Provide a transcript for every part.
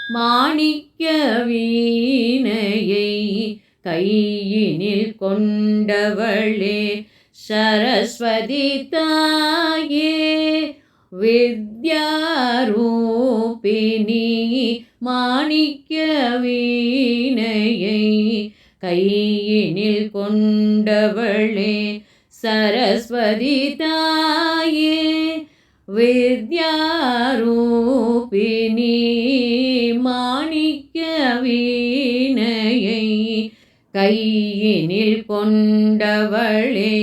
மாணிக்க வீணையை கையினில் கொண்டவளே சரஸ்வதி தாயே வித்யாரூபிணி. மாணிக்க வீணையை கையினில் கொண்டவளே சரஸ்வதி தாயே வித்யாரூபிணி. மாணிக்க வீணையை கையினில் கொண்டவளே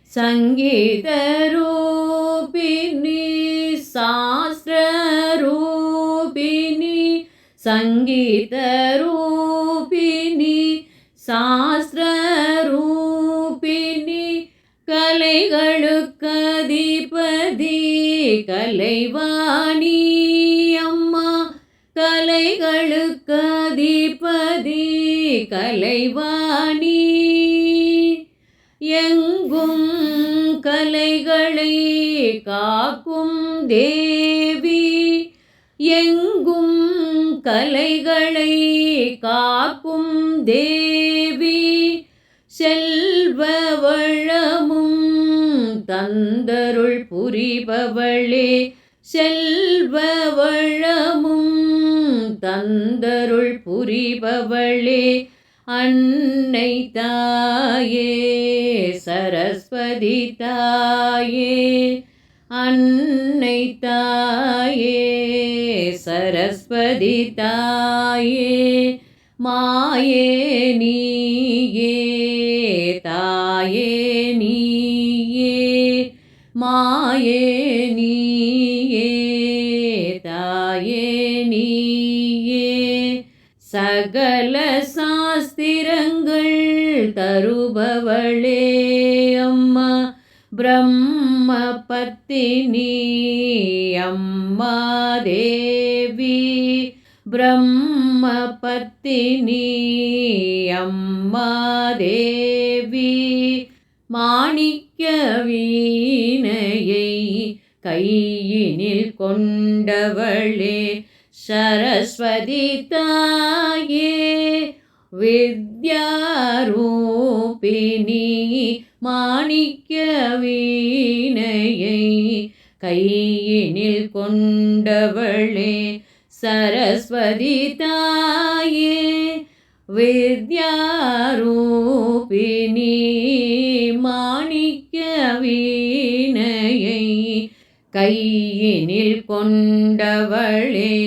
சங்கீத ரூபிணி சாஸ்திர ரூபிணி. சங்கீத ரூபிணி சாஸ்திர ரூபிணி. கலைகளுக்கு அதிபதி கலைவாணி அம்மா. கலைகளுக்கு அதிபதி கலைவாணி. எங்கும் கலைகளை காக்கும் தேவி. எங்கும் கலைகளை காக்கும் தேவி. செல்வ வளமும் தந்தருள் புரிபவளே. செல்வ வளமும் தந்தருள் புரிபவளே அன்னை தாயே சரஸ்வதி தாயே. அன்னை தாயே சரஸ்வதி தாயே. மாயே நீயே தாயே நீயே. மாயே நீயே தாயே நீயே. சகல சாஸ்திரங்கள் தருபவளே அம்மா. பிரம்ம பத்தினி அம்மா தேவி. பிரம்ம பத்தினி அம்மா தேவி. மாணிக்க வீணையை கையினில் கொண்டவளே சரஸ்வதி தாயே வித்யாரூபிணி. மாணிக்க வீணையை கையினில் கொண்டவளே சரஸ்வதி தாயே வித்யாரூபிணி. மாணிக்க வீணையை கையினில் கொண்டவளே.